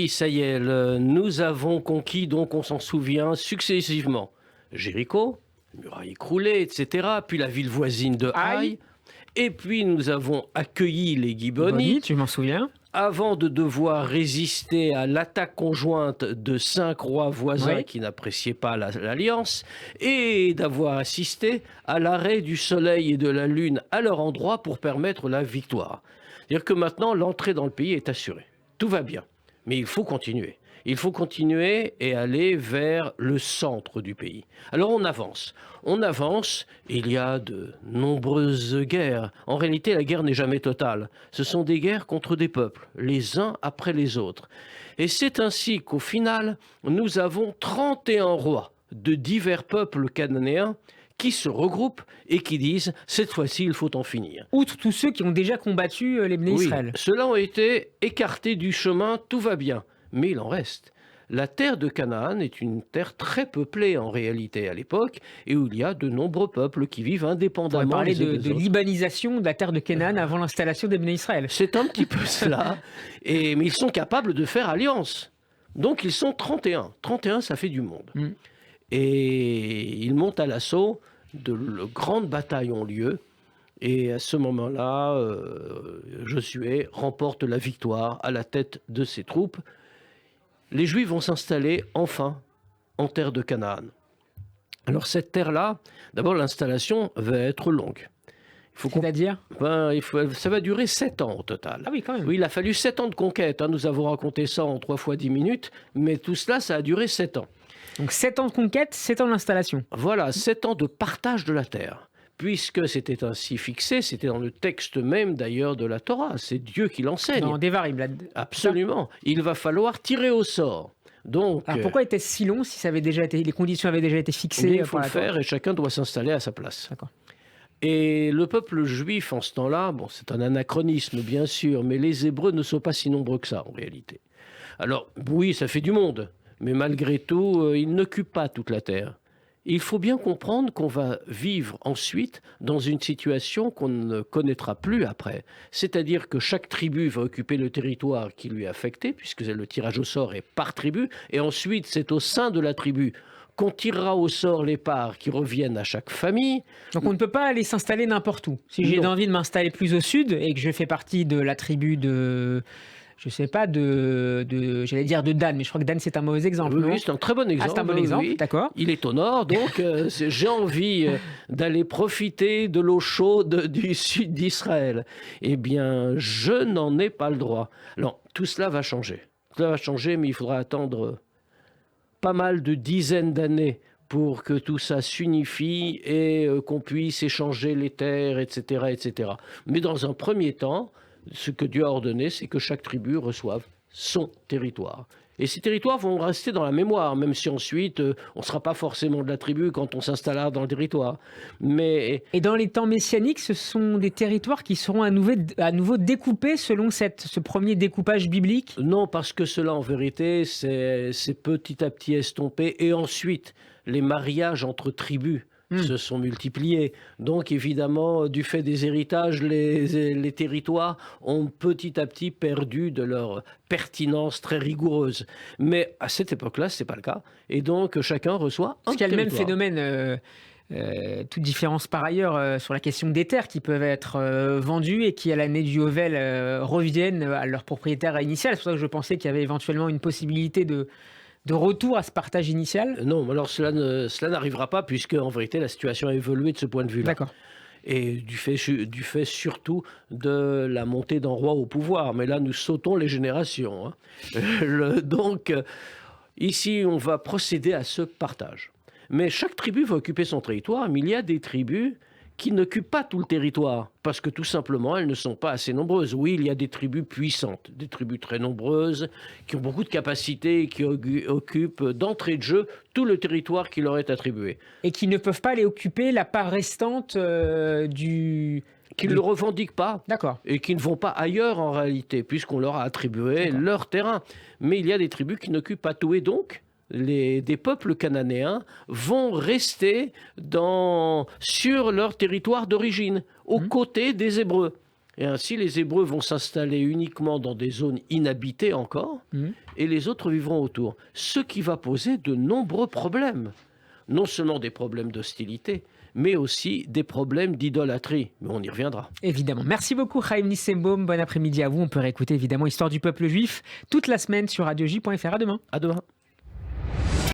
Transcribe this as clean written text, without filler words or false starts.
Et ça y est, nous avons conquis, donc on s'en souvient, successivement Jéricho, muraille écroulée, etc., puis la ville voisine de Haï, et puis nous avons accueilli les Gibeonites, tu m'en souviens, avant de devoir résister à l'attaque conjointe de 5 rois voisins qui n'appréciaient pas l'alliance, et d'avoir assisté à l'arrêt du soleil et de la lune à leur endroit pour permettre la victoire. C'est-à-dire que maintenant, l'entrée dans le pays est assurée. Tout va bien. Mais il faut continuer. Il faut continuer et aller vers le centre du pays. Alors on avance. On avance, il y a de nombreuses guerres. En réalité, la guerre n'est jamais totale. Ce sont des guerres contre des peuples, les uns après les autres. Et c'est ainsi qu'au final, nous avons 31 rois de divers peuples cananéens qui se regroupent et qui disent « cette fois-ci, il faut en finir ». Outre tous ceux qui ont déjà combattu les Bnei Israël. Ceux-là ont été écartés du chemin, tout va bien. Mais il en reste. La terre de Canaan est une terre très peuplée en réalité à l'époque et où il y a de nombreux peuples qui vivent indépendamment. On va parler de libanisation de la terre de Canaan avant l'installation des Bnei Israël. C'est un petit peu cela. Mais ils sont capables de faire alliance. Donc ils sont 31. 31, ça fait du monde. Et ils montent à l'assaut, de grandes batailles ont lieu, et à ce moment-là, Josué remporte la victoire à la tête de ses troupes. Les Juifs vont s'installer enfin en terre de Canaan. Alors cette terre-là, d'abord l'installation va être longue. C'est-à-dire ça va durer 7 ans au total. Ah oui, quand même. Oui, il a fallu 7 ans de conquête. Nous avons raconté ça en 3 fois 10 minutes, mais tout cela, ça a duré 7 ans. Donc 7 ans de conquête, 7 ans d'installation. Voilà, 7 ans de partage de la terre. Puisque c'était ainsi fixé, c'était dans le texte même d'ailleurs de la Torah. C'est Dieu qui l'enseigne. Dans Devarim. Absolument. Il va falloir tirer au sort. Donc, alors pourquoi était-ce si long si ça avait déjà été, les conditions avaient déjà été fixées? Il faut le faire et chacun doit s'installer à sa place. D'accord. Et le peuple juif en ce temps-là, bon, c'est un anachronisme bien sûr, mais les Hébreux ne sont pas si nombreux que ça en réalité. Alors oui, ça fait du monde. Mais malgré tout, ils n'occupent pas toute la terre. Il faut bien comprendre qu'on va vivre ensuite dans une situation qu'on ne connaîtra plus après. C'est-à-dire que chaque tribu va occuper le territoire qui lui est affecté, puisque le tirage au sort est par tribu, et ensuite c'est au sein de la tribu qu'on tirera au sort les parts qui reviennent à chaque famille. Donc on ne peut pas aller s'installer n'importe où. Si j'ai envie de m'installer plus au sud et que je fais partie de la tribu de... je sais pas, j'allais dire de Dan, mais je crois que Dan c'est un mauvais exemple. Oui, c'est un très bon exemple. Ah, c'est un bon exemple, oui. D'accord. Il est au nord, donc j'ai envie d'aller profiter de l'eau chaude du sud d'Israël. Eh bien, je n'en ai pas le droit. Alors, tout cela va changer. Cela va changer, mais il faudra attendre pas mal de dizaines d'années pour que tout ça s'unifie et qu'on puisse échanger les terres, etc., etc. Mais dans un premier temps, ce que Dieu a ordonné, c'est que chaque tribu reçoive son territoire. Et ces territoires vont rester dans la mémoire, même si ensuite, on ne sera pas forcément de la tribu quand on s'installera dans le territoire. Mais... Et dans les temps messianiques, ce sont des territoires qui seront à nouveau découpés selon ce premier découpage biblique? Non, parce que cela, en vérité, c'est petit à petit estompé. Et ensuite, les mariages entre tribus se sont multipliés. Donc évidemment, du fait des héritages, les territoires ont petit à petit perdu de leur pertinence très rigoureuse. Mais à cette époque-là, ce n'est pas le cas. Et donc chacun reçoit un territoire. Parce qu'il y a le même phénomène, toute différence par ailleurs, sur la question des terres qui peuvent être vendues et qui, à l'année du Yovel, reviennent à leur propriétaire initial. C'est pour ça que je pensais qu'il y avait éventuellement une possibilité de retour à ce partage initial? Non, alors cela n'arrivera pas puisque en vérité la situation a évolué de ce point de vue-là. D'accord. Et du fait surtout de la montée d'un roi au pouvoir. Mais là, nous sautons les générations. Donc, ici, on va procéder à ce partage. Mais chaque tribu va occuper son territoire, mais il y a des tribus qui n'occupent pas tout le territoire, parce que tout simplement, elles ne sont pas assez nombreuses. Oui, il y a des tribus puissantes, des tribus très nombreuses, qui ont beaucoup de capacités et qui occupent d'entrée de jeu tout le territoire qui leur est attribué. Et qui ne peuvent pas aller occuper la part restante qui ne le revendiquent pas. D'accord. Et qui ne vont pas ailleurs en réalité, puisqu'on leur a attribué leur terrain. Mais il y a des tribus qui n'occupent pas tout, et donc des peuples cananéens vont rester sur leur territoire d'origine, aux côtés des Hébreux. Et ainsi, les Hébreux vont s'installer uniquement dans des zones inhabitées encore, et les autres vivront autour. Ce qui va poser de nombreux problèmes. Non seulement des problèmes d'hostilité, mais aussi des problèmes d'idolâtrie. Mais on y reviendra. Évidemment. Merci beaucoup, Chaim Nissenbaum. Bon après-midi à vous. On peut réécouter évidemment Histoire du peuple juif toute la semaine sur radioj.fr. À demain. À demain.